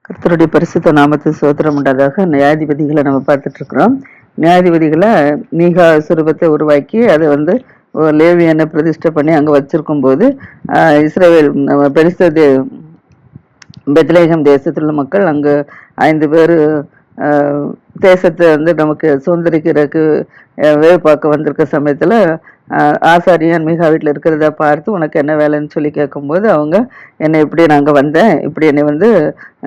கர்த்தருடைய பரிசுத்த நாமத்து சோத்திரம் உண்டாதாக நியாயாதிபதிகளை நம்ம பார்த்துட்டு இருக்கிறோம். நியாயாதிபதிகளை நீகா சுரூபத்தை உருவாக்கி அதை லேவியனை பிரதிஷ்டை பண்ணி அங்கே வச்சிருக்கும் போது இஸ்ரேல் பெரிஸ்த பெத்லேகம் தேசத்தில் உள்ள மக்கள் அங்கே 5 பேர் தேசத்தை நமக்கு சுதந்திரிக்கிறதுக்கு வேவு பார்க்க வந்திருக்க சமயத்தில் ஆசாரியன் மீகா வீட்டில் இருக்கிறத பார்த்து உனக்கு என்ன வேலைன்னு சொல்லி கேட்கும்போது அவங்க என்னை இப்படி நாங்கள் வந்தேன், இப்படி என்னை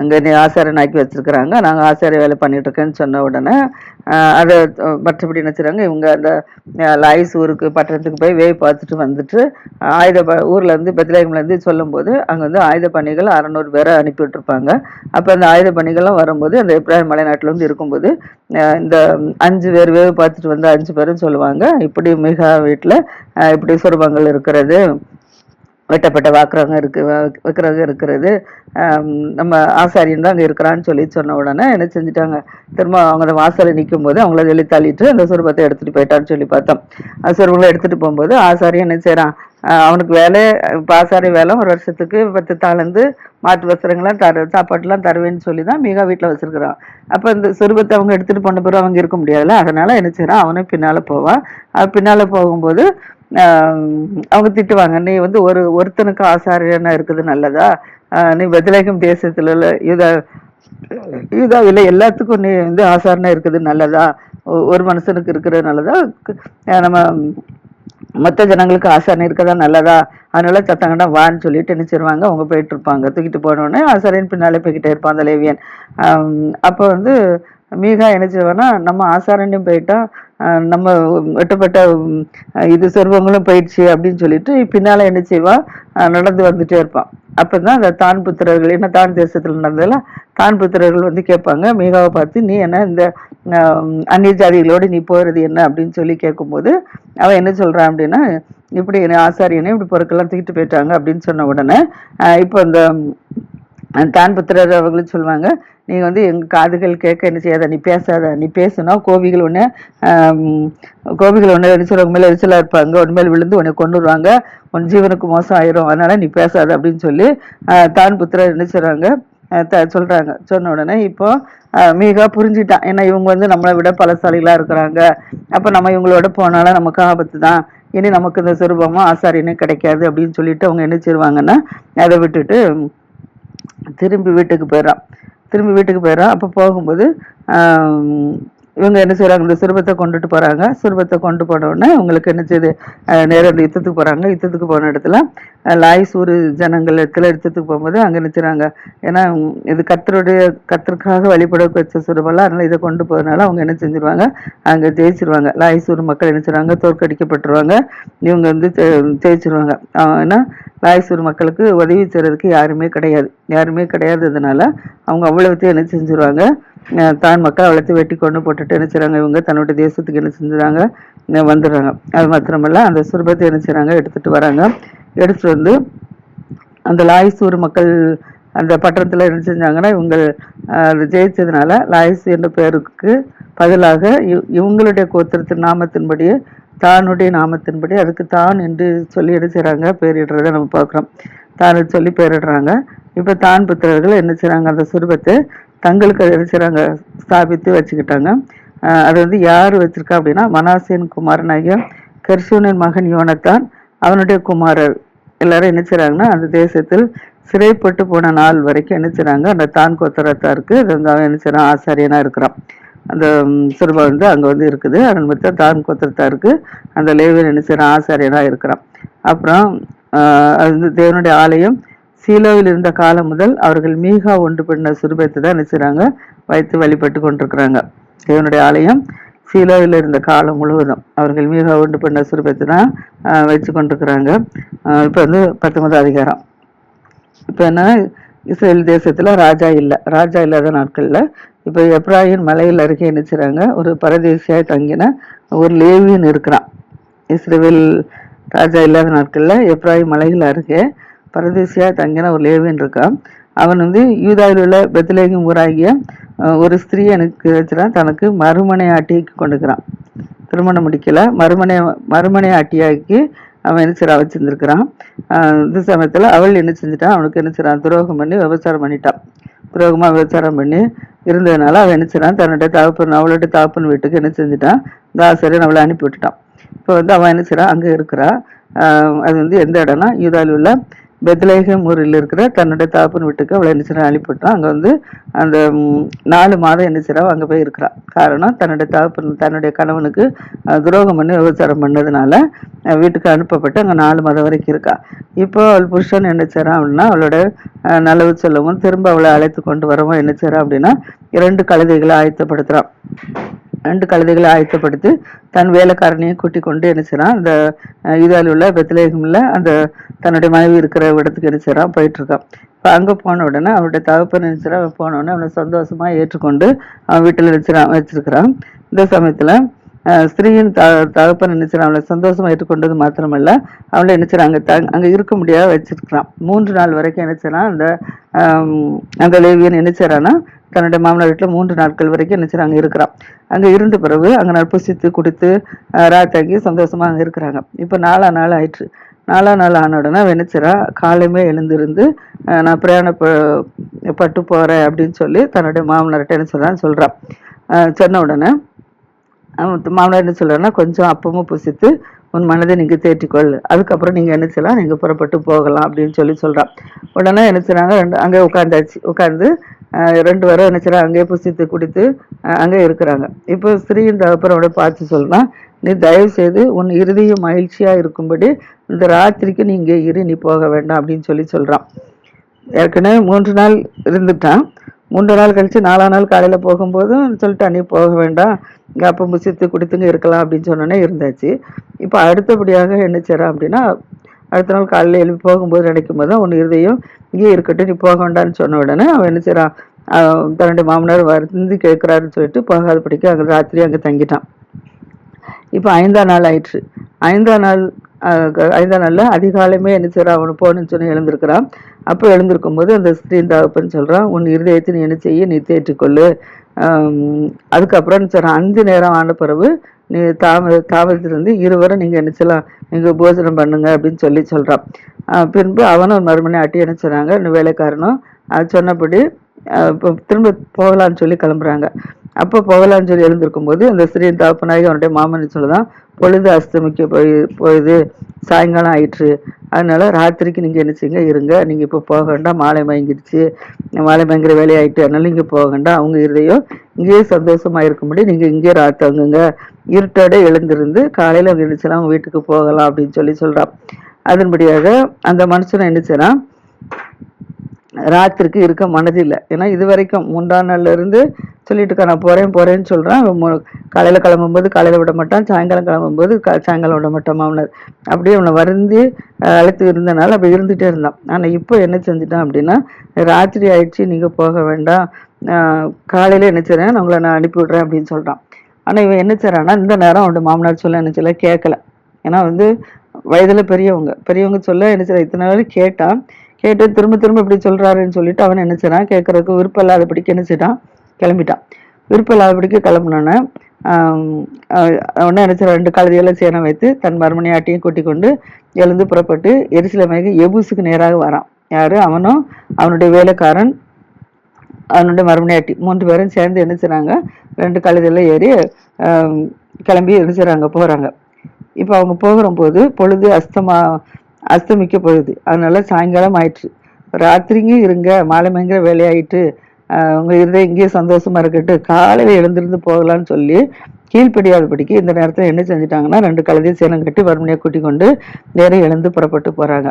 அங்கே நீ ஆசாரியன் ஆக்கி வச்சிருக்கிறாங்க, நாங்கள் ஆசாரிய வேலை பண்ணிட்டு இருக்கேன்னு சொன்ன உடனே அதை மற்றபடி நினச்சிறாங்க. இவங்க அந்த லாயிஸ் ஊருக்கு பட்டணத்துக்கு போய் வேவு பார்த்துட்டு வந்துட்டு ஊரில் பெத்லேகம்லேருந்து சொல்லும்போது அங்கே ஆயுத பணிகள் 600 பேரை அனுப்பி விட்டுருப்பாங்க. அப்போ அந்த ஆயுத பணிகள்லாம் வரும்போது அந்த இப்ராஹிம் மலைநாட்டில் இருக்கும்போது இந்த 5 பேர் வேவு பார்த்துட்டு வந்த 5 பேரும் சொல்லுவாங்க, இப்படி மிகா வீட்டில் இப்படி சுரூபங்கள் இருக்கிறது, வெட்டப்பட்ட விக்கிரகம் இருக்கிறது, நம்ம ஆசாரியன் தான் அங்கே இருக்கிறான்னு சொன்ன உடனே என்ன செஞ்சுட்டாங்க, திரும்ப அவங்க அந்த வாசலை நிற்கும் போது அவங்கள சொல்லி தள்ளிட்டு அந்த சுரூபத்தை எடுத்துகிட்டு போயிட்டான்னு சொல்லி பார்த்தோம். சுரூபங்களை எடுத்துகிட்டு போகும்போது ஆசாரியன் என்ன செய்கிறான், அவனுக்கு வேலை இப்போ ஆசாரிய வேலை 1 வருஷத்துக்கு 10 தாளந்து மாட்டு வஸ்திரங்கள்லாம் சாப்பாட்டுலாம் தருவேன்னு சொல்லி தான் மிகா வீட்டில் வச்சிருக்கிறான். அப்போ இந்த சுரூபத்தை அவங்க எடுத்துகிட்டு போன பிறகு அவங்க இருக்க முடியாதுல்ல, அதனால என்ன செய்கிறான், அவனே பின்னால் போவான். பின்னால் போகும்போது அவங்க திட்டுவாங்க, நீ ஒருத்தனுக்கு ஆசாரியனா இருக்குது நல்லதா, நீ பெத்லேகம் தேசத்துல உள்ள யூதாவில் எல்லாத்துக்கும் நீ ஆசாரனா இருக்குது நல்லதா, ஒரு மனுஷனுக்கு இருக்கிறது நல்லதா, நம்ம மற்ற ஜனங்களுக்கு ஆசாரன் இருக்கதா நல்லதா, அதனால சத்தங்கடா வான்னு சொல்லிட்டு நினைச்சிருவாங்க. அவங்க போயிட்டு இருப்பாங்க. தூக்கிட்டு போனோடனே ஆசாரியன் பின்னாலே போய்கிட்டே இருப்பான் அந்த லேவியன். அப்போ மீகா என்ன செய்வான்னா, நம்ம ஆசாரண்யம் போயிட்டா நம்ம வெட்டப்பட்ட இது சொர்வங்களும் போயிடுச்சு அப்படின்னு சொல்லிட்டு பின்னால என்ன செய்வான், நடந்து வந்துட்டே இருப்பான். அப்பதான் அந்த தான் புத்திரர்கள், என்ன தான் தேசத்துல நடந்ததுல தான் புத்திரர்கள் கேட்பாங்க மீகாவை பார்த்து, நீ என்ன இந்த அந்நிய ஜாதிகளோடு நீ போறது என்ன அப்படின்னு சொல்லி கேட்கும்போது அவன் என்ன சொல்றான் அப்படின்னா, இப்படி ஆசாரியனே இப்படி பொருட்கள்லாம் தூக்கிட்டு போயிட்டாங்க அப்படின்னு சொன்ன உடனே இப்போ இந்த தான் புத்திரர் அவர்களும் சொல்லுவாங்க, நீ எங்க காதுகள் கேட்க என்ன செய்யாத, நீ பேசாத, நீ பேசுனா கோபிகள் ஒன்று என்ன சொல்லுவாங்க, மேலே எரிச்சலாக இருப்பாங்க, உன்மேல் விழுந்து உன்னை கொண்டுருவாங்க, உன் ஜீவனுக்கு மோசம் ஆயிரும், அதனால நீ பேசாத அப்படின்னு சொல்லி தான் புத்திரர் என்ன செய்றாங்க சொல்றாங்க. சொன்ன உடனே இப்போ மீகா புரிஞ்சுட்டான், ஏன்னா இவங்க நம்மளை விட பலசாலிகளா இருக்கிறாங்க, அப்போ நம்ம இவங்களோட போனாலும் நமக்கு ஆபத்து தான், இனி நமக்கு இந்த சுரூபமா ஆசாரியனே கிடைக்காது அப்படின்னு சொல்லிட்டு அவங்க என்ன செய்வாங்கன்னா அதை விட்டுட்டு திரும்பி வீட்டுக்கு போயிடறான். அப்போ போகும்போது இவங்க என்ன செய்யறாங்க, இந்த சுரூபத்தை கொண்டுட்டு போறாங்க. சுரூபத்தை கொண்டு போன உடனே இவங்களுக்கு என்ன செய்யுது, நேரம் யுத்தத்துக்கு போறாங்க. யுத்தத்துக்கு போன இடத்துல லாயிஸ் ஊர் ஜனங்கள் யுத்தத்துக்கு போகும்போது அங்க நினைச்சுறாங்க, ஏன்னா இது கர்த்தருக்காக வழிபட வச்ச சுரூபம்லாம், அதனால இதை கொண்டு போறதுனால அவங்க என்ன செஞ்சிருவாங்க, அங்க ஜெயிச்சிருவாங்க. லாயிஸ் ஊர் மக்கள் என்ன செய்றாங்க, தோற்கடிக்கப்பட்டுருவாங்க. இவங்க ஜெயிச்சிருவாங்க. ஏன்னா லாயிஸ் ஊர் மக்களுக்கு உதவி செய்யறதுக்கு யாருமே கிடையாதுனால அவங்க அவ்வளவுத்தையும் என்ன செஞ்சிருவாங்க, தான் மக்கள் அவ்வளோத்தையும் வெட்டி கொண்டு போட்டுட்டு என்ன செய்றாங்க, இவங்க தன்னுடைய தேசத்துக்கு என்ன செஞ்சுறாங்க, வந்துடுறாங்க. அது மாத்திரமல்ல அந்த சுரூபத்தை என்ன செய்றாங்க, எடுத்துட்டு வராங்க. எடுத்துட்டு அந்த லாயிஸ் ஊர் மக்கள் அந்த பட்டணத்துல என்ன செஞ்சாங்கன்னா, இவங்க அது ஜெயிச்சதுனால லாயிஸ் என்ற பெயருக்கு பதிலாக இவங்களுடைய கோத்திரத்தின் நாமத்தின்படியே தானுடைய நாமத்தின்படி அதுக்கு தான் என்று சொல்லி என்ன செய்றாங்க, பேரிடுறதை நம்ம பார்க்குறோம். தான் சொல்லி பேரிடுறாங்க. இப்போ தான் புத்திரர்கள் என்ன செய்றாங்க, அந்த சுரூபத்தை தங்களுக்கு என்ன செய்றாங்க, ஸ்தாபித்து வச்சுக்கிட்டாங்க. அது யார் வச்சிருக்கா அப்படின்னா, மனாசேன் குமாரனாகிய கெர்சோனின் மகன் யோனத்தான், அவனுடைய குமாரர் எல்லாரும் என்ன செய்றாங்கன்னா, அந்த தேசத்தில் சிறைப்பட்டு போன நாள் வரைக்கும் என்ன செய்றாங்க, அந்த தான் கோத்திரத்தாருக்கு அவன் என்ன செய்றான், ஆசாரியனா இருக்கிறான். அந்த சுரூபம் அங்க இருக்குது. அதன் மொத்தம் தான் கோத்திரத்தாருக்கு அந்த லேவியன் என்ன செய்றான், ஆசாரியனா இருக்கிறான். அப்புறம் அது தேவனுடைய ஆலயம் சீலோவில் இருந்த காலம் முதல் அவர்கள் மீகா ஒன்று பண்ண சுரூபத்தை தான் என்ன செய்றாங்க, வைத்து வழிபட்டு கொண்டிருக்கிறாங்க. தேவனுடைய ஆலயம் சீலோவில் இருந்த காலம் முழுவதும் அவர்கள் மீகா ஒன்று பண்ண சுரூபத்தை தான் வச்சு கொண்டிருக்கிறாங்க. இப்போ 19வது அதிகாரம். இப்போ என்ன, இஸ்ரேல் தேசத்துல ராஜா இல்லாத நாட்கள்ல இப்போ எப்ராயிம் மலையில் அருகே என்ன செய்றாங்க, ஒரு பரதேசியாய் தங்கின ஒரு லேவியன் இருக்கிறான். இஸ்ரேல் ராஜா இல்லாத நாட்கள்ல எப்ராயிம் மலைகள் அருகே பரதேசியா தங்கின ஒரு லேவியன் இருக்கான். அவன் யூதாவில் உள்ள பெத்லேகம் ஊராகிய ஒரு ஸ்திரீ எனக்கு வச்சுறான், தனக்கு மறுமனை ஆட்டிக்கு கொண்டுக்கிறான். திருமணம் முடிக்கல, மறுமனை ஆட்டியாக்கி அவன் என்ன செய்யறா வச்சிருந்திருக்கிறான். இந்த சமயத்துல அவள் என்ன செஞ்சுட்டான், அவனுக்கு என்ன செய்யறான், துரோகம் பண்ணி விபச்சாரம் பண்ணிட்டான். துரோகமாக விபச்சாரம் பண்ணி இருந்ததுனால அவன் என்ன செய்றான், தன்னுடைய தகப்பன் அவளுடைய தகப்பன் வீட்டுக்கு என்ன செஞ்சுட்டான், இந்த ஆசாரியன் அவளை அனுப்பி விட்டுட்டான். இப்போ வந்து அவன் என்ன செய்றான், அங்கே இருக்கிறா. அது வந்து எந்த இடம்னா யூதாவில் உள்ள பெத்லேஹேம் ஊரில் இருக்கிற தன்னுடைய தகப்பன் வீட்டுக்கு அவளை என்ன செய்றான், அனுப்பிவிட்டான். அங்கே வந்து அந்த 4 மாதம் என்ன செய்றா, அங்கே போய் இருக்கிறான். காரணம் தன்னுடைய தகப்பன் தன்னுடைய கணவனுக்கு துரோகம் பண்ணி விபச்சாரம் பண்ணதுனால வீட்டுக்கு அனுப்பப்பட்டு அங்கே 4 மாதம் வரைக்கும் இருக்கா. இப்போ அவள் புருஷன் என்ன செய்றான் அப்படின்னா, அவளோட நலவு சொல்லவும் திரும்ப அவளை அழைத்து கொண்டு வரவும் என்ன செய்றான் அப்படின்னா 2 கழுதைகளை ஆயத்தப்படுத்துறான். 2 கழுதைகளை ஆயத்தப்படுத்தி தன் வேலைக்காரனையும் கூட்டி கொண்டு என்ன செய்றான், அந்த யூதாவில் உள்ள பெத்லேஹேம்ல அந்த தன்னுடைய மனைவி இருக்கிற இடத்துக்கு என்ன செய்றான், போயிட்டு இருக்கான். இப்போ அங்கே போன உடனே அவனுடைய தகப்பன் என்ன செய்றான், அவன் போன உடனே அவனை சந்தோஷமா ஏற்றுக்கொண்டு அவன் வீட்டில் வச்சிருக்கிறான். இந்த சமயத்துல ஸ்திரீயின் தகப்பன் என்ன செய்றான், அவளை சந்தோஷமா ஏற்றுக்கொண்டது மாத்திரமல்ல, அவளை என்ன செய்றான், அங்க இருக்க முடியாத வச்சிருக்கிறான். 3 நாள் வரைக்கும் என்ன செய்றான், அந்த லேவியன் என்ன செய்றான்னா தன்னுடைய மாமனார் வீட்டில் 3 நாட்கள் வரைக்கும் என்ன செய்றாங்க, இருக்கிறான். அங்கே இருந்த பிறகு அங்கே புசித்து குடித்து ராத்தங்கி சந்தோஷமா அங்கே இருக்கிறாங்க. இப்போ 4ஆம் நாள் ஆயிற்று. 4ஆம் நாள் ஆன உடனே அவன் என்ன செய்றா, காலையுமே எழுந்திருந்து நான் பிரயாணப்பட்டு போறேன் அப்படின்னு சொல்லி தன்னுடைய மாமனார்கிட்ட என்ன சொல்றான். சொன்ன உடனே அவன் மாமனார் என்ன சொல்றாருன்னா, கொஞ்சம் அப்பமும் புசித்து உன் மனதை நீங்க தேற்றிக்கொள், அதுக்கப்புறம் நீங்க என்ன செய்யலாம், நீங்க புறப்பட்டு போகலாம் அப்படின்னு சொல்றான். உடனே என்ன செய்றாங்க, அங்கே உட்கார்ந்தாச்சு. உட்கார்ந்து 2 பேரும் என்ன செய்றாங்க, அங்கேயே புசித்து குடித்து அங்கே இருக்கிறாங்க. இப்போ ஸ்திரீயின் தகப்பனோட பார்த்து சொல்றான், நீ தயவு செய்து உன் இருதயம் மகிழ்ச்சியா இருக்கும்படி இந்த ராத்திரிக்கு நீ இங்கே இரு, நீ போக வேண்டாம் அப்படின்னு சொல்றான். ஏற்கனவே 3 நாள் இருந்துட்டான். 3 நாள் கழிச்சு 4ஆம் நாள் காலையில போகும்போதும் சொல்லிட்டான், நீ போக வேண்டாம், இங்கே அப்போ புசித்து குடித்துங்க இருக்கலாம் அப்படின்னு சொன்னோன்னே இருந்தாச்சு. இப்போ அடுத்தபடியாக என்ன செய்றான் அப்படின்னா, அடுத்த நாள் காலையில் எழுப்பி போகும்போது நினைக்கும் போது தான் உன் இருதயம் இங்கே இருக்கட்டும், நீ போக வேண்டான்னு சொன்ன உடனே அவன் என்ன செய்றான், தன்னுடைய மாமனார் வந்து கேட்குறாருன்னு சொல்லிட்டு போகாதபடிக்கு அங்கே ராத்திரி அங்கே தங்கிட்டான். இப்போ 5ஆம் நாள் ஆயிற்று. 5ஆம் நாள் 5ஆம் நாள்ல அதிகாலமே என்ன செய்றான், அவனு போகணும்னு சொல்லி எழுந்திருக்கிறான். அப்போ எழுந்திருக்கும் போது அந்த ஸ்திரீன் தகப்பன் சொல்றான், உன் இருதயத்தை நீ என்ன செய்ய, நீ தேற்றிக்கொள்ளு. அதுக்கப்புறம் என்ன செய்றான், 5 நேரம் ஆன பிறகு நீ தாமதத்திலிருந்து இருவரும் நீங்க என்ன செய்யலாம், நீங்க போஜனம் பண்ணுங்க அப்படின்னு சொல்றான். பின்பு அவனும் மறுமணி ஆட்டி என்ன செய்றாங்க, இந்த வேலைக்காரனும் அது சொன்னபடி திரும்ப போகலான்னு சொல்லி கிளம்புறாங்க. அப்போ போகலான்னு சொல்லி எழுந்திருக்கும் போது அந்த ஸ்திரீயின் தகப்பனாகி அவனுடைய மாமன் சொல்லுதான், பொழுது அஸ்தமிக்க போயுது, சாயங்காலம் ஆயிற்று, அதனால ராத்திரிக்கு நீங்க என்ன செய்யுங்க, இருங்க, நீங்க இப்போ போக வேண்டாம், மாலை மயங்கிடுச்சு, மாலை மயங்கிற வேலையாயிட்டு, அதனால இங்க போக வேண்டாம், அவங்க இருதையும் இங்கேயே சந்தோஷமா இருக்கும்படி நீங்க இங்கே ராத்தங்குங்க, இருட்டோட எழுந்திருந்து காலையில அவங்க என்ன செய்யலாம், அவங்க வீட்டுக்கு போகலாம் அப்படின்னு சொல்றான். அதன்படியாக அந்த மனுஷனை என்ன செய்யறான், ராத்திரிக்கு இருக்க மனதில்லை. ஏன்னா இது வரைக்கும் 3ஆம் நாள்ல இருந்து சொல்லிட்டு இருக்கா, நான் போறேன்னு சொல்றான். காலையில கிளம்பும்போது காலையில விட மாட்டான், சாயங்காலம் கிளம்பும்போது சாயங்காலம் விட மாட்டான் மாமனார். அப்படியே அவனை வருந்தி அழைத்து இருந்தனால அப்படி இருந்துட்டே இருந்தான். ஆனா இப்போ என்ன செஞ்சுட்டான் அப்படின்னா, ராத்திரி ஆயிடுச்சு, நீங்க போக வேண்டாம், காலையில என்ன செய்றேன், நான் உங்களை அனுப்பி விடுறேன் அப்படின்னு சொல்றான். ஆனா இவன் என்ன செய்றான்னா, இந்த நேரம் அவனோட மாமனார் சொல்ல என்ன செய்யல, கேட்கல. ஏன்னா வந்து வயதுல பெரியவங்க சொல்ல என்ன செய்ய, இத்தனை நாள் கேட்டு திரும்ப இப்படி சொல்றாருன்னு சொல்லிட்டு அவன் என்ன செய்றான், கேட்கறதுக்கு விருப்பம் இல்லாதபடிக்கு என்ன செய்யறான், கிளம்பிட்டான். விருப்பம் இல்லாதபடிக்கு கிளம்புனோன்னே உடனே என்ன செய்ய, 2 கழுதையெல்லாம் சேனம் வைத்து தன் மறுமணியாட்டியும் கூட்டி கொண்டு எழுந்து புறப்பட்டு எருசலேமுக்கு எபூசுக்கு நேராக வரான். யாரு, அவனும் அவனுடைய வேலைக்காரன் அவனுடைய மறுமணியாட்டி 3 பேரும் சேர்ந்து என்ன செய்றாங்க, 2 கழுதையெல்லாம் ஏறி கிளம்பி என்ன செய்றாங்க, போறாங்க. இப்போ அவங்க போகிற போது பொழுது அஸ்தமிக்க போகுது. அதனால சாயங்காலம் ஆயிற்று. ராத்திரிங்க இருங்க, மாலை மயங்கிற வேலையாயிட்டு, உங்க இருதயம் இங்கேயே சந்தோஷமா இருக்கட்டு, காலையில எழுந்திருந்து போகலான்னு சொல்லி கீழ்ப்படியாதபடிக்கு இந்த நேரத்துல என்ன செஞ்சுட்டாங்கன்னா, 2 கழுதையும் சேனம் கட்டி மறுமணியை கூட்டி கொண்டு நேரம் எழுந்து புறப்பட்டு போறாங்க.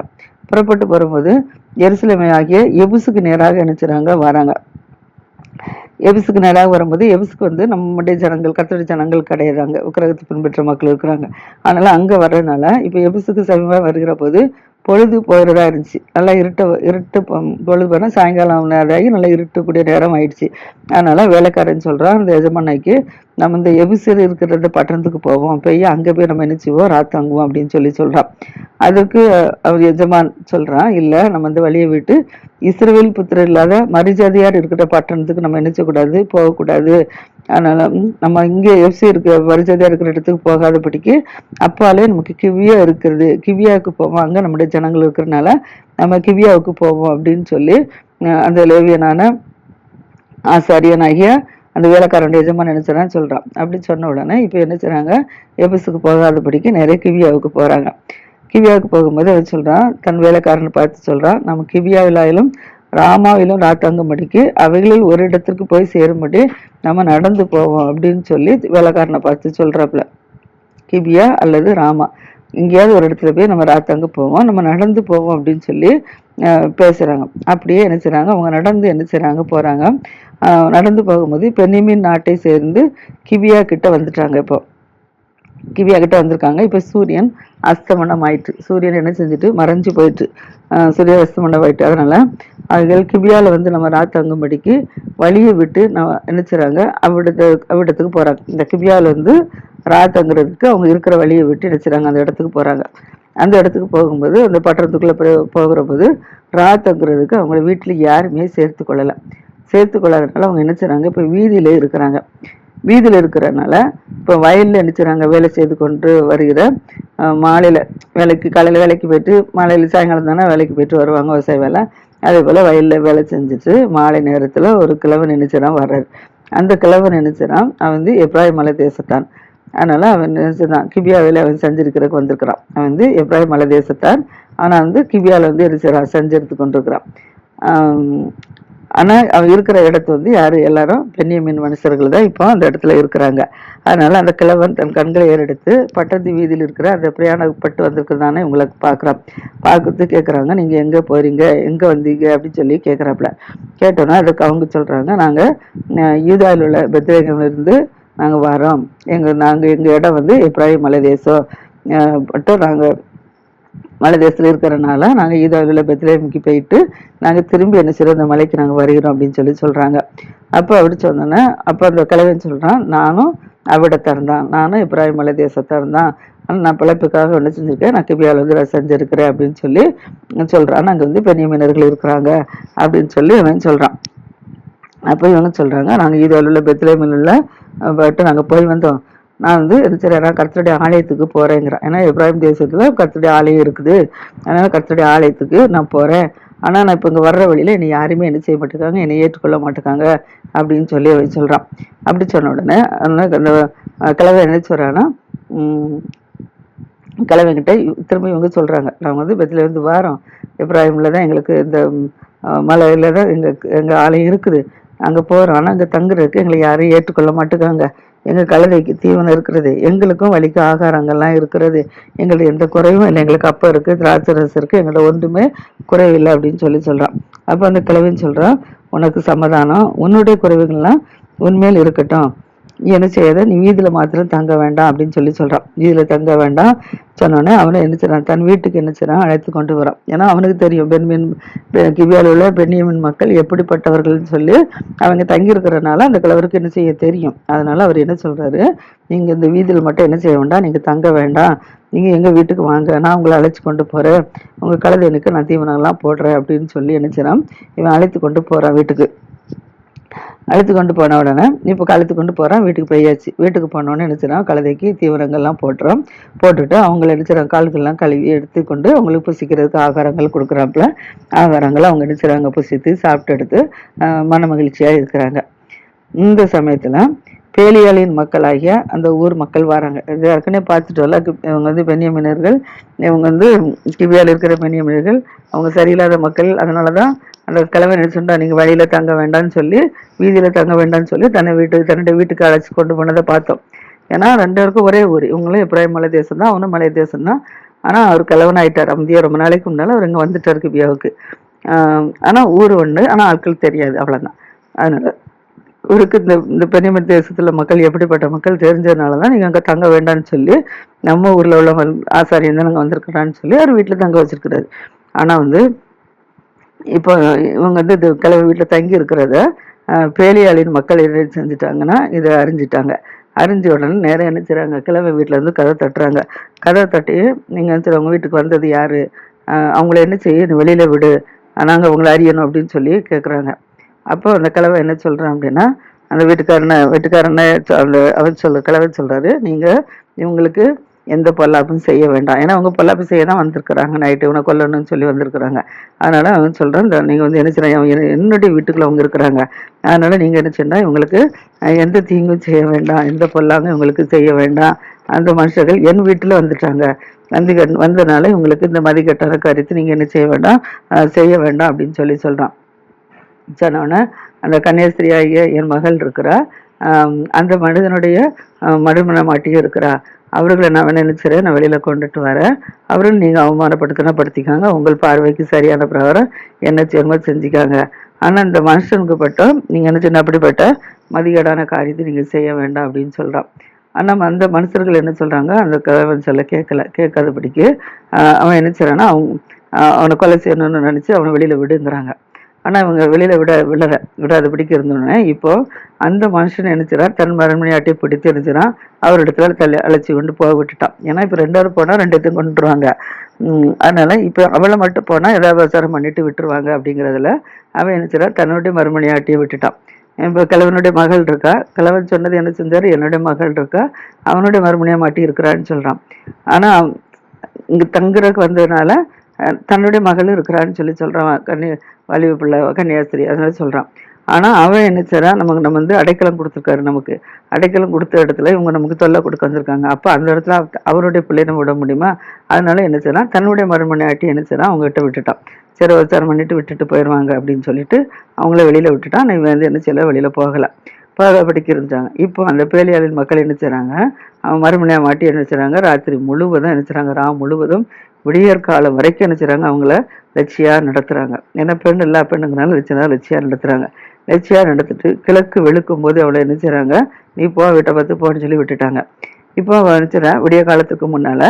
புறப்பட்டு போகும்போது எருசலேமை ஆகிய எபூசுக்கு நேராக நினைச்சுறாங்க வராங்க. எபுசுக்கு நேராக வரும்போது, எபுசுக்கு வந்து நம்முடைய ஜனங்கள், கர்த்தருடைய ஜனங்கள் கிடையாது, அங்கே விக்கிரகத்தை பின்பற்ற மக்கள் இருக்கிறாங்க. அதனால அங்கே வர்றதுனால இப்போ எபுசுக்கு சமீபமாக வருகிற போது பொழுது போகிறதா இருந்துச்சு. நல்லா இருட்டு பொழுது போனால் சாயங்காலம் நேரமாகி நல்லா இருட்டக்கூடிய நேரம் ஆயிடுச்சு. அதனால வேலைக்காரன் சொல்கிறான் அந்த எஜமானாய்க்கு, நம்ம இந்த எபுசர் இருக்கிற பட்டணத்துக்கு போவோம், போய் அங்கே போய் நம்ம என்ன செய்வோம், ராத்தங்குவோம் அப்படின்னு சொல்கிறான். அதுக்கு அவர் எஜமான் சொல்கிறான், இல்லை, நம்ம இந்த வழியை விட்டு இஸ்ரவேல் புத்திரர் இல்லாத மரிஜாதியார் இருக்கிற பட்டணத்துக்கு நம்ம என்ன செய்யக்கூடாது, போகக்கூடாது. அதனால நம்ம இங்கே எஃப்சி இருக்க மரிஜாதியார் இருக்கிற இடத்துக்கு போகாதபடிக்கு அப்பாலே நமக்கு கிவியா இருக்கிறது, கிவியாவுக்கு போவோம், அங்கே நம்முடைய ஜனங்கள் இருக்கிறதுனால நம்ம கிவியாவுக்கு போவோம் அப்படின்னு சொல்லி அந்த லேவியனான ஆசாரியனாகிய அந்த வேலைக்காரனுடைய எஜமான் என்ன செய்றான்னு சொல்றான். அப்படி சொன்ன உடனே இப்போ என்ன செய்றாங்க, எபேசுக்கு போகாதபடிக்கு நேரா கிபியாவுக்கு போறாங்க. கிபியாவுக்கு போகும்போது அவன் சொல்றான், தன் வேலைக்காரனை பார்த்து சொல்றான், நம்ம கிபியாவிலும் ராமாவிலும் ராத்தங்கும்படிக்கு அவைகளில் ஒரு இடத்திற்கு போய் சேரும்படி நம்ம நடந்து போவோம் அப்படின்னு சொல்லி வேலைக்காரனை பார்த்து சொல்றாப்புல. கிபியா அல்லது ராமா எங்கேயாவது ஒரு இடத்துல போய் நம்ம ராத்தங்க போவோம், நம்ம நடந்து போவோம் அப்படின்னு சொல்லி பேசுறாங்க. அப்படியே என்ன செய்றாங்க, அவங்க நடந்து என்ன செய்றாங்க போறாங்க. நடந்து போகும்போது பென்னியமீன் நாட்டை சேர்ந்து கிபியா கிட்ட வந்துட்டாங்க. இப்போ கிபியா கிட்ட வந்திருக்காங்க. இப்போ சூரியன் அஸ்தமனம் ஆயிட்டு, சூரியன் என்ன செஞ்சுட்டு மறைஞ்சு போயிட்டு, சூரிய அஸ்தமனம் ஆயிட்டு. அதனால அவர்கள் கிபியால வந்து நம்ம ராத்தங்கும்படிக்கு வழியை விட்டு நம்ம என்ன செய்றாங்க, அவ்விடத்துக்கு போறாங்க. இந்த கிபியால வந்து ராத்தங்குறதுக்கு அவங்க இருக்கிற வழியை விட்டு என்ன செய்றாங்க, அந்த இடத்துக்கு போறாங்க. அந்த இடத்துக்கு போகும்போது அந்த பட்டணத்துக்குள்ள போகிற போது ராத்தங்குறதுக்கு அவங்க வீட்டுல யாருமே சேர்த்து கொள்ளலை. சேர்த்து கொள்ளாதனால அவங்க என்ன செய்றாங்க, இப்போ வீதியில இருக்கிறாங்க. வீதியில் இருக்கிறதுனால இப்போ வயலில் என்ன செய்றாங்க, வேலை செய்து கொண்டு வருகிற மாலையில் வேலைக்கு, காலையில் வேலைக்கு போயிட்டு மாலையில் சாயங்காலம் தானே வேலைக்கு போயிட்டு வருவாங்க விவசாய வேலை. அதே போல் வயலில் வேலை செஞ்சுட்டு மாலை நேரத்தில் ஒரு கிழவன் நினைச்சிடான் வர்றாரு. அந்த கிழவன் நினைச்சிடான் அவன் வந்து எப்ராஹிம் மலை தேசத்தான். அதனால அவன் நினைச்சுதான் கிபியாவில் அவன் செஞ்சிருக்கிறதுக்கு வந்திருக்கிறான். அவன் வந்து எப்ராஹிம் மலை தேசத்தான். ஆனால் வந்து கிபியாவில் வந்து நினைச்சிடான் செஞ்சிருந்து கொண்டிருக்கிறான். ஆனா அவன் இருக்கிற இடத்து வந்து யாரு, எல்லாரும் பென்னியமீன் மனுஷர்கள் தான் இப்போ அந்த இடத்துல இருக்கிறாங்க. அதனால அந்த கிழவன் தன் கண்களை ஏறெடுத்து பட்டத்து வீதியில் இருக்கிற அந்த பிரயாணப்பட்டு வந்திருக்கிறதானே இவங்களுக்கு பார்க்குறான். பார்க்கறது கேட்குறாங்க, நீங்க எங்க போறீங்க, எங்க வந்தீங்க அப்படின்னு சொல்லி கேட்குறாப்புல. கேட்டோன்னா அதுக்கு அவங்க சொல்றாங்க, நாங்க யூதாவில் உள்ள பெத்லகேம்ல இருந்து நாங்க வரோம். எங்க இடம் வந்து எப்ராஹிம் மலை தேசம் மட்டும் நாங்க மலை தேசத்துல இருக்கிறனால நாங்க ஈதாவில் பெத்லகேமுக்கு போயிட்டு நாங்க திரும்பி என்ன செய்யறோம், இந்த மலைக்கு நாங்க வருகிறோம் அப்படின்னு சொல்லி சொல்றாங்க. அப்போ அப்படி சொன்னோன்னே அப்போ அந்த கிழவன் சொல்றான், நானும் அவ்விடத்தான், நானும் எப்ராஹிம் மலை தேசத்தான் தான். ஆனால் நான் பிழைப்புக்காக ஒன்று செஞ்சுருக்கேன், நான் கிபியாவில் வந்து செஞ்சிருக்கிறேன் அப்படின்னு சொல்லி சொல்றான். அங்கே வந்து பென்னியமீனர்கள் இருக்கிறாங்க அப்படின்னு சொல்லி அவன் சொல்றான். அப்போ இவங்க சொல்றாங்க, நாங்கள் ஈதாவில் உள்ள பெத்லகேமில் உள்ள நாங்கள் போய் வந்தோம். நான் வந்து நான் கர்த்தருடைய ஆலயத்துக்கு போறேங்கிறேன். ஏன்னா எப்ராஹிம் தேசத்துல கர்த்தருடைய ஆலயம் இருக்குது. அதனால கர்த்தருடைய ஆலயத்துக்கு நான் போறேன். ஆனா நான் இப்போ இங்க வர்ற வழியில என்னை யாருமே என்ன செய்ய மாட்டேங்காங்க, என்னை ஏற்றுக்கொள்ள மாட்டேங்காங்க அப்படின்னு சொல்லி அவன் சொல்றான். அப்படி சொன்ன உடனே அந்த கிழவன் என்ன சொல்றான்னா, கிழவன்கிட்ட திரும்ப இவங்க சொல்றாங்க, நாங்கள் வந்து பெத்துல இருந்து வாரோம், எப்ராஹிம்ல தான் எங்களுக்கு இந்த மலையில தான் எங்க ஆலயம் இருக்குது, அங்க போறோம். ஆனா அங்க தங்குறதுக்கு எங்களை யாரும் ஏற்றுக்கொள்ள மாட்டேங்காங்க. எங்க கழுதைக்கு தீவனம் இருக்கிறது, எங்களுக்கும் வலிக்கு ஆகாரங்கள்லாம் இருக்கிறது, எங்களுக்கு எந்த குறைவும் இல்லை, எங்களுக்கு அப்போ இருக்கு, திராட்சரசு இருக்கு, எங்களோட ஒன்றுமே குறைவில்லை அப்படின்னு சொல்லி சொல்றான். அப்ப அந்த கிழவன் சொல்றான், உனக்கு சமாதானம், உன்னுடைய குறைவுகள்லாம் உண்மையில் இருக்கட்டும், நீ என்ன செய்யாத, நீ வீதியில மாத்திரம் தங்க வேண்டாம் அப்படின்னு சொல்லி சொல்றான். வீதியில தங்க வேண்டாம் சொன்னோடனே அவனை என்ன செய்றான், தன் வீட்டுக்கு என்ன செய்றான், அழைத்து கொண்டு வரான். ஏன்னா அவனுக்கு தெரியும் கிபியாவில் உள்ள பென்னியமீன் மக்கள் எப்படிப்பட்டவர்கள்னு சொல்லி அவங்க தங்கி இருக்கிறதுனால அந்த கிழவருக்கு என்ன செய்ய தெரியும். அதனால அவர் என்ன சொல்றாரு, நீங்க இந்த வீதியில் மட்டும் என்ன செய்ய வேண்டாம், நீங்க தங்க வேண்டாம், நீங்க எங்க வீட்டுக்கு வாங்க, நான் உங்களை அழைச்சி கொண்டு போறேன், உங்க கழுதைனுக்கு நான் தீவனம்லாம் போடுறேன் அப்படின்னு சொல்லி என்ன செய்றான், இவன் அழைத்து கொண்டு போறான் வீட்டுக்கு. அழைத்து கொண்டு போன உடனே இப்போ அழைத்து கொண்டு போகிறான், வீட்டுக்கு போயாச்சு. வீட்டுக்கு போனோடனே நினச்சிடறான், கழுதைக்கு தீவனங்கள்லாம் போட்டுறோம். போட்டுட்டு அவங்கள நினச்சிடறாங்க, கால்கள்லாம் கழுவி எடுத்துக்கொண்டு அவங்களுக்கு புசிக்கிறதுக்கு ஆகாரங்கள் கொடுக்குறாப்புல. ஆகாரங்களை அவங்க நினச்சிடறாங்க, புசித்து சாப்பிட்டு எடுத்து மன மகிழ்ச்சியாக இருக்கிறாங்க. இந்த சமயத்தில் பேலியாளின் மக்களாகிய அந்த ஊர் மக்கள் வராங்க. இது ஏற்கனவே பார்த்துட்டு வரல, இவங்க வந்து பென்னியமீனர்கள், இவங்க வந்து கிபியாவில் இருக்கிற பென்னியமீனர்கள், அவங்க சரியில்லாத மக்கள். அதனால தான் அந்த கிழவன் என்ன சொன்னா, நீங்கள் வழியில் தங்க வேண்டாம்னு சொல்லி, வீதியில் தங்க வேண்டாம்னு சொல்லி தன்னுடைய வீட்டுக்கு அழைச்சி கொண்டு போனதை பார்த்தோம். ஏன்னா 2 பேருக்கும் ஒரே ஊர், இவங்களும் எப்ராஹிம் மலை தேசம் தான், அவனும் மலை தேசம் தான். ஆனால் அவர் கிழவன் ஆயிட்டார், முந்தைய ரொம்ப நாளைக்கு முன்னால் அவர் இங்கே வந்துட்டார் கிபியாவுக்கு. ஆனால் ஊர் ஒன்று, ஆனால் ஆட்கள் தெரியாது, அவ்வளோதான். அதனால இவருக்கு இந்த பென்னியமீன் தேசத்துல மக்கள் எப்படிப்பட்ட மக்கள் தெரிஞ்சதுனாலதான் நீங்க அங்க தங்க வேண்டாம்னு சொல்லி, நம்ம ஊர்ல உள்ள ஆசாரியன் தான் அங்க வந்திருக்கிறான்னு சொல்லி அவர் வீட்டுல தங்க வச்சிருக்கிறாரு. ஆனா வந்து இப்போ இவங்க வந்து இது கிழவி வீட்டுல தங்கி இருக்கிறத பேலியாளின் மக்கள் என்ன செஞ்சுட்டாங்கன்னா இதை அறிஞ்சிட்டாங்க. அறிஞ்ச உடனே நேரம் என்ன செய்றாங்க, கிழவி வீட்டுல இருந்து கதை தட்டுறாங்க. கதை தட்டி, நீங்க உங்க வீட்டுக்கு வந்தது யாரு, அவங்கள என்ன செய்ய, வெளியில விடு, நாங்க அவங்களை அறியணும் அப்படின்னு சொல்லி கேட்குறாங்க. அப்போ அந்த கிழவை என்ன சொல்றான் அப்படின்னா, அந்த வீட்டுக்காரனை அந்த அவன் கிழவன் சொல்றாரு, நீங்க இவங்களுக்கு எந்த பொல்லாப்பும் செய்ய வேண்டாம். ஏன்னா அவங்க பொல்லாப்பு செய்ய தான் வந்திருக்கிறாங்க, நைட்டு இவனை கொல்லணும்னு சொல்லி வந்திருக்கிறாங்க. அதனால அவன் சொல்றான், இந்த நீங்க வந்து என்ன செய்யலாம், என்னுடைய வீட்டுக்குள்ள அவங்க இருக்கிறாங்க, அதனால நீங்க என்ன செய்யணும், இவங்களுக்கு எந்த தீங்கும் செய்ய வேண்டாம், எந்த பொல்லாங்கும் இவங்களுக்கு செய்ய வேண்டாம். அந்த மனுஷர்கள் என் வீட்டுல வந்துட்டாங்க, வந்தனால இவங்களுக்கு இந்த மதிக்கட்டான காரியத்தை நீங்க என்ன செய்ய வேண்டாம், செய்ய வேண்டாம் அப்படின்னு சொல்றான். சொன்னோன்னே அந்த கன்னியாஸ்திரி ஆகிய என் மகள் இருக்கிறா, அந்த மனிதனுடைய மறுமண மாட்டியும் இருக்கிறா, அவர்களை நான் நினைச்சிறேன், நான் வெளியில கொண்டுட்டு வரேன், அவர்கள் நீங்க அவமானப்படுத்தினா படுத்திக்காங்க, உங்கள் பார்வைக்கு சரியான பிரகாரம் என்ன செய்யணுமோ செஞ்சுக்காங்க. ஆனா இந்த மனுஷனுக்கு பட்டும் நீங்க என்ன செய்யணும், அப்படிப்பட்ட மதிகேடான காரியத்தை நீங்க செய்ய வேண்டாம் அப்படின்னு சொல்றான். ஆனா அந்த மனுஷர்கள் என்ன சொல்றாங்க, அந்த கிழவன் சொல்ல கேட்காதபடிக்கு அவன் என்ன செய்யறான்னா, அவனை கொலை செய்யணும்னு நினைச்சு அவனை வெளியில விடுங்கிறாங்க. ஆனா அவங்க வெளியில விடாதபடிக்கு இருந்தோடனே இப்போ அந்த மனுஷன் நினைச்சிடான், தன் மரமணியாட்டியை பிடித்து நினைச்சிடான், அவரிடத்துல அழைச்சி கொண்டு போக விட்டுட்டான். ஏன்னா இப்ப 2 போனா 2 கொண்டுருவாங்க. அதனால இப்ப அவளை மட்டும் போனா ஏதாவது விசாரம் பண்ணிட்டு விட்டுருவாங்க அப்படிங்கறதுல அவன் நினைச்சிடான், தன்னுடைய மறுமணியாட்டியை விட்டுட்டான். இப்ப கிழவனுடைய மகள் இருக்கா, கிழவன் சொன்னது என்ன செஞ்சாரு, என்னுடைய மகள் இருக்கா, அவனுடைய மறுமணியா மாட்டி இருக்கிறான்னு சொல்றான். ஆனா இங்க தங்குறதுக்கு வந்ததுனால தன்னுடைய மகள் இருக்கிறான்னு சொல்றான், வலிவு பிள்ளை கன்னியாஸ்திரி, அதனால சொல்றான். ஆனா அவன் என்ன செய்றான், நம்ம வந்து அடைக்கலம் கொடுத்துருக்காரு, நமக்கு அடைக்கலம் கொடுத்த இடத்துல இவங்க நமக்கு தொல்லை கொடுக்க வந்திருக்காங்க. அப்ப அந்த இடத்துல அவருடைய பிள்ளையை நம்ம விட முடியுமா? அதனால என்ன செய்றான், தன்னுடைய மறுமனையாட்டி என்ன செய்றான், அவங்ககிட்ட விட்டுட்டான். சரி விசாரம் பண்ணிட்டு விட்டுட்டு போயிடுவாங்க அப்படின்னு சொல்லிட்டு அவங்கள வெளியில விட்டுட்டான். இவன் வந்து என்ன செய்யல, வெளியில போகல, பாதுகாப்படிக்கு இருந்தாங்க. இப்போ அந்த பேலியாளின் மக்கள் என்ன செய்றாங்க, அவன் மறுமனையா மாட்டி என்ன செய்றாங்க, ராத்திரி முழுவதும் என்ன செய்றாங்க, முழுவதும் விடியற் காலம் வரைக்கும் என்ன செய்றாங்க, அவங்கள லட்சியா நடத்துறாங்க. ஏன்னா பெண் எல்லா பெண்ணுங்கனாலும் லட்சியா நடத்துறாங்க. லட்சியா நடத்திட்டு கிழக்கு வெளுக்கும் போது அவளை என்ன செய்றாங்க, நீ போ, வீட்டை பார்த்து போன்னு சொல்லி விட்டுட்டாங்க. இப்போ அவன் நினைச்சிடா, விடிய காலத்துக்கு முன்னால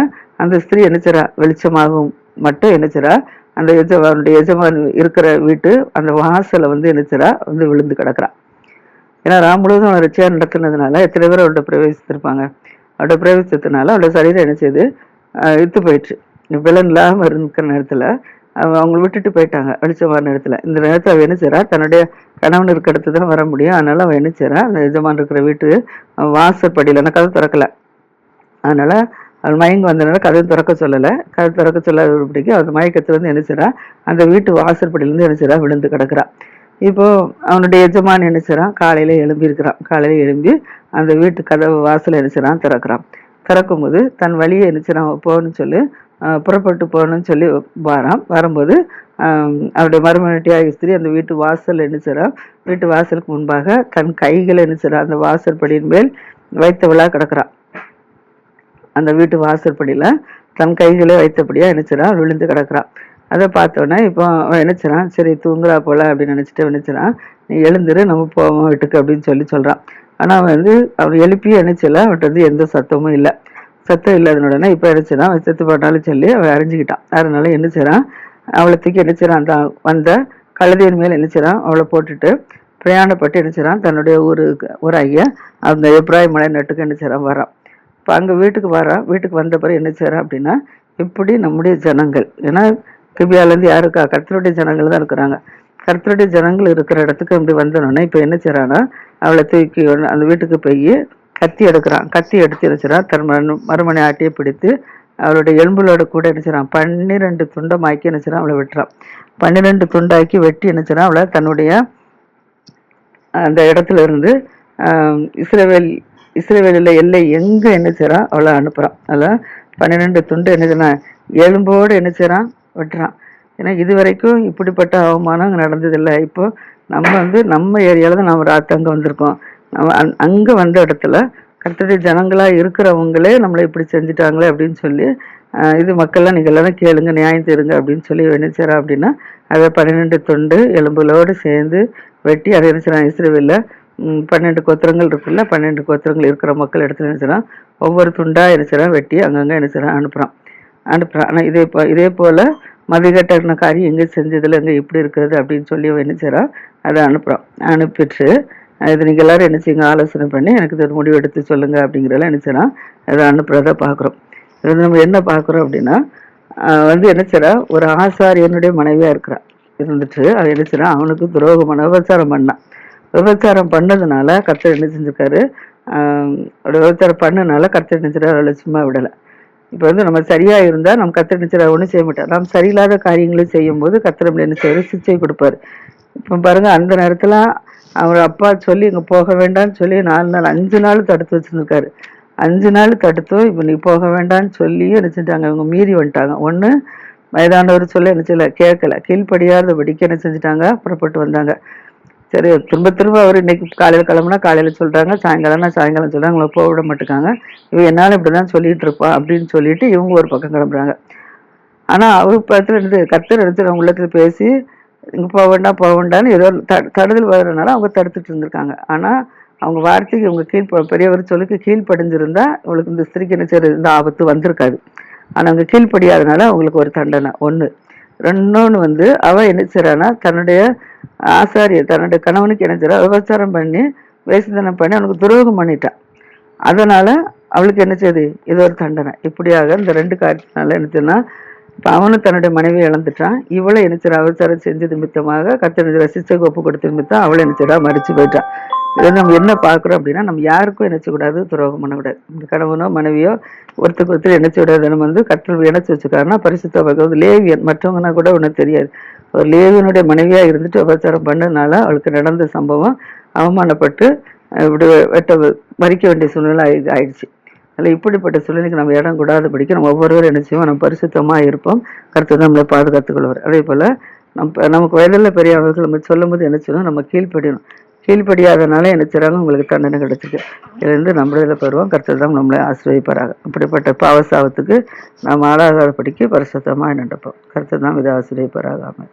அந்த ஸ்திரீ என்ன செய்றா, வெளிச்சமாகும் மட்டும் என்ன செய்றா, அந்த எஜமான் இருக்கிற வீட்டு அந்த வாசலை வந்து என்ன செய்றா, வந்து விழுந்து கிடக்குறான். ஏன்னா முழுவதும் அவன் லட்சியா நடத்துனதுனால எத்தனை பேர் அவள்கிட்ட பிரவேசித்திருப்பாங்க. அவளோட பிரவேசத்தினால அவளோட சரீரம் என்ன செய்யுது, இத்து போயிடுச்சு. விலன் இல்லாம இருக்கிற நேரத்துல அவங்க விட்டுட்டு போயிட்டாங்க, வெளிச்சமான நேரத்துல. இந்த நேரத்துல அவ என்ன செய்றா, தன்னுடைய கணவன் இருக்க இடத்துல தான் வர முடியும். அதனால அவ என்ன செய்றா, அந்த எஜமான் இருக்கிற வீட்டு வாசற்படியில கதவு திறக்கல. அதனால அவள் மயங்கி வந்ததுனால கதவு திறக்க சொல்லலை. கதவு திறக்க சொல்லாதபடிக்கு அந்த மயக்கத்துல இருந்து என்ன செய்றா, அந்த வீட்டு வாசற்படியிலேருந்து என்ன செய்றா, விழுந்து கிடக்குறா. இப்போ அவனுடைய எஜமான் என்ன செய்றான், காலையில எழும்பி காலையில எழும்பி அந்த வீட்டு கதவு வாசல் என்ன செய்றான், திறக்கிறான். திறக்கும்போது தன் வழியை என்ன செய்றான், போகணும்னு சொல்லி புறப்பட்டு போகணும்னு சொல்லி வரும்போது அவருடைய மறுமனையாட்டியாகிய ஸ்திரீ அந்த வீட்டு வாசல் என்ன செய்றா, வீட்டு வாசலுக்கு முன்பாக தன் கைகளை என்ன செய்றா, அந்த வாசற்படியின் மேல் வைத்தவளா கிடக்குறான். அந்த வீட்டு வாசற்படியில தன் கைகளை வைத்தபடியா என்ன செய்றா, விழுந்து கிடக்குறான். அதை பார்த்தோன்னே இப்போ அவன் என்ன செய்றான், சரி தூங்குறா போல அப்படின்னு நினைச்சிட்டு என்ன செய்றான், நீ எழுந்துரு, நம்ம போவோம் வீட்டுக்கு அப்படின்னு சொல்றான். ஆனா அவன் வந்து அவன் எழுப்பி என்ன செய்யல, அவன்கிட்ட வந்து எந்த சத்தமும் இல்லை. சத்தம் இல்லாதனுடனே இப்போ என்ன செய்றான், அவன் செத்து போட்டாலும் சொல்லி அவன் அறிஞ்சுக்கிட்டான். அதனால என்ன செய்றான், அவளை தூக்கி என்ன செய்றான், அந்த வந்த கழுதையின் மேல என்ன செய்றான், அவளை போட்டுட்டு பிரயாணப்பட்டு என்ன செய்றான், தன்னுடைய ஊராகிய அந்த எப்ராயிம் மலை நட்டுக்கு என்ன செய்றான், வரான். இப்போ அங்க வீட்டுக்கு வந்த பிறகு என்ன செய்றான் அப்படின்னா, இப்படி நம்முடைய ஜனங்கள், ஏன்னா கிபியாலேருந்து யாருக்கா, கர்த்தருடைய ஜனங்கள் தான் இருக்கிறாங்க. கர்த்தருடைய ஜனங்கள் இருக்கிற இடத்துக்கு இப்படி வந்தோடனே இப்போ என்ன செய்றான்னா, அவளை தூக்கி அந்த வீட்டுக்கு போய் கத்தி எடுக்கிறான். கத்தி எடுத்து என்ன செய்றான், தன் மறுமனை ஆட்டியை பிடித்து அவளுடைய எலும்புகளோட கூட என்ன செய்றான், 12 துண்டமாக்கி என்ன செய்றான், அவளை வெட்டுறான். 12 துண்டாக்கி வெட்டி என்ன செய்றான், அவளை தன்னுடைய அந்த இடத்துல இருந்து இஸ்ரவேலில் எல்லை எங்க என்ன செய்றான், அவளை அனுப்புறான். அதில் 12 துண்டு என்ன செய்றான், எலும்போடு என்ன செய்றான், வெட்டுறான். ஏன்னா இது வரைக்கும் இப்படிப்பட்ட அவமானம் அங்கே நடந்ததில்லை. இப்போ நம்ம வந்து நம்ம ஏரியால தான் நம்ம அங்கே வந்திருக்கோம். நம்ம அங்கே வந்த இடத்துல கர்த்தருடைய ஜனங்களா இருக்கிறவங்களே நம்மளை இப்படி செஞ்சுட்டாங்களே அப்படின்னு சொல்லி, இது மக்கள்லாம் நீங்கள் எல்லாரும் கேளுங்க, நியாயம் தருங்க அப்படின்னு சொல்லி என்ன செய்றா அப்படின்னா, அதை 12 துண்டு எலும்புகளோடு சேர்ந்து வெட்டி அதை என்ன செய்றான், இஸ்ரவேல்ல 12 கோத்திரங்கள் இருக்குல்ல, 12 கோத்திரங்கள் இருக்கிற மக்கள் இடத்துல என்ன செய்றான், ஒவ்வொரு துண்டா என்ன செய்றான், வெட்டி அங்கங்கே என்ன செய்றான், அனுப்புறான். ஆனால் இதே போல மதிகட்ட காரியம் எங்கே செஞ்சதில்லை, எங்கே இப்படி இருக்கிறது அப்படின்னு சொல்லி என்ன செய்றான், அதை அனுப்புறான். அனுப்பிட்டு இது நீங்கள் எல்லாரும் என்ன செய்யுங்க, ஆலோசனை பண்ணி எனக்கு இது முடிவு எடுத்து சொல்லுங்க அப்படிங்கிறதெல்லாம் என்ன செய்றான், அதை அனுப்புறத பார்க்குறோம். இது நம்ம என்ன பார்க்குறோம் அப்படின்னா, வந்து என்ன செய்றா, ஒரு ஆசாரியனுடைய மனைவியா இருக்கிறான். இருந்துட்டு அவன் என்ன செய்றான், அவனுக்கு துரோகமான விபச்சாரம் பண்ணான். விபச்சாரம் பண்ணதுனால கர்த்தர் என்ன செஞ்சிருக்காரு, விபச்சாரம் பண்ணனால கர்த்தர் என்ன செய்றாரு, அவளை சும்மா விடலை. இப்போ வந்து நம்ம சரியா இருந்தா நம்ம கர்த்தர் நினைச்சா ஒன்றும் செய்ய மாட்டார். நாம் சரியில்லாத காரியங்களை செய்யும்போது கர்த்தர் நம்மள என்ன செய்வாரு? சிச்சை கொடுப்பாரு. இப்போ பாருங்க, அந்த நேரத்துல அவர் அப்பா சொல்லி இங்க போக வேண்டாம்னு சொல்லி 4 நாள் 5 நாள் தடுத்து வச்சிருந்திருக்காரு. 5 நாள் தடுத்தும் இப்போ நீ போக வேண்டாம்னு சொல்லி என்ன செஞ்சாங்க? இவங்க மீறி வந்துட்டாங்க. ஒண்ணு, வயதானவர் சொல்ல என்ன செய்யல, கேட்கல, கீழ்ப்படியாதபடிக்கு என்ன செஞ்சுட்டாங்க? புறப்பட்டு வந்தாங்க. சரி, திரும்ப திரும்ப அவர் இன்னைக்கு காலையில கிளம்புனா காலையில சொல்றாங்க, சாயங்காலம்னா சாயங்காலம் சொல்றாங்க, அவங்கள போக விட மாட்டேங்காங்க. இவன் என்னால இப்படிதான் சொல்லிட்டு இருப்பா அப்படின்னு சொல்லிட்டு இவங்க ஒரு பக்கம் கிளம்புறாங்க. ஆனா அவரு பக்கத்துல இருந்து கர்த்தர் எடுத்து அவங்க உள்ளத்துல பேசி, இங்க போக வேண்டாம் போக வேண்டாம்னு ஏதோ தடுதல் வர்றதுனால அவங்க தடுத்துட்டு இருந்திருக்காங்க. ஆனா அவங்க வார்த்தைக்கு இவங்க பெரியவர் சொல்லிக்கு கீழ்ப்படிஞ்சிருந்தா இவளுக்கு இந்த ஸ்திரிக்கு என்ன செய்யறது, இந்த ஆபத்து வந்திருக்காது. ஆனா அவங்க கீழ்ப்படியாதனால அவங்களுக்கு ஒரு தண்டனை ஒண்ணு. இன்னொன்னு வந்து அவ என்ன செய்றான்னா, தன்னுடைய ஆசாரியர் தன்னுடைய கணவனுக்கு என்ன செய்றா, விபச்சாரம் பண்ணி வேசித்தனம் பண்ணி அவனுக்கு துரோகம் பண்ணிட்டான். அதனால அவளுக்கு என்ன செய்யுது, இது ஒரு தண்டனை. இப்படியாக இந்த 2 காரியத்தினால என்ன செய்யனா, இப்ப அவனும் தன்னுடைய மனைவியை இழந்துட்டான். இவளை என்ன செய்றா, விபச்சாரம் செஞ்சது நிமித்தமாக கர்த்தர் சிச்சைக்கு ஒப்பு கொடுத்த நிமித்தம் அவளை என்ன செய்றா, மரிச்சு போயிட்டான். இதை நம்ம என்ன பார்க்குறோம் அப்படின்னா, நம்ம யாருக்கும் என்ன செய்யக்கூடாது, துரோகம் பண்ணக்கூடாது. இந்த கணவனோ மனைவியோ ஒருத்தருக்கு ஒருத்தர் என்ன செய்யக்கூடாது, நம்ம வந்து கர்த்தர் இணைச்சு வச்சுக்காருன்னா பரிசுத்த பகவது லேவியன், மற்றவங்கன்னா கூட ஒன்றும் தெரியாது. ஒரு லேவியனுடைய மனைவியா இருந்துட்டு விபச்சாரம் பண்ணதுனால அவளுக்கு நடந்த சம்பவம், அவமானப்பட்டு இப்படி மறிக்க வேண்டிய சூழ்நிலை ஆயிடுச்சு. அதில் இப்படிப்பட்ட சூழ்நிலைக்கு நம்ம இடம் கூடாதபடிக்கு நம்ம ஒவ்வொருவரும் என்ன செய்வோம், நம்ம பரிசுத்தமாக இருப்போம். கர்த்தர் நம்மளை பாதுகாத்துக் கொள்வார். அதே போல் நமக்கு வயதில் பெரியவர்கள் நம்ம சொல்லும் போது என்ன செய்யணும், நம்ம கீழ்ப்படியணும். கீழ்ப்படியாதனால என்ன செய்றாங்க, உங்களுக்கு தண்டனை கிடைச்சிருக்கு. இதுலேருந்து நம்மளதில் பெறுவோம். கர்த்தர் தான் நம்மளை ஆசீர்வதிப்பாராக. அப்படிப்பட்ட பாவசாபத்துக்கு நாம் ஆளாகாதபடிக்கு பரிசுத்தமாக நடப்போம். கர்த்தர் தான் இதை ஆசீர்வதிப்பாராக. ஆமென்.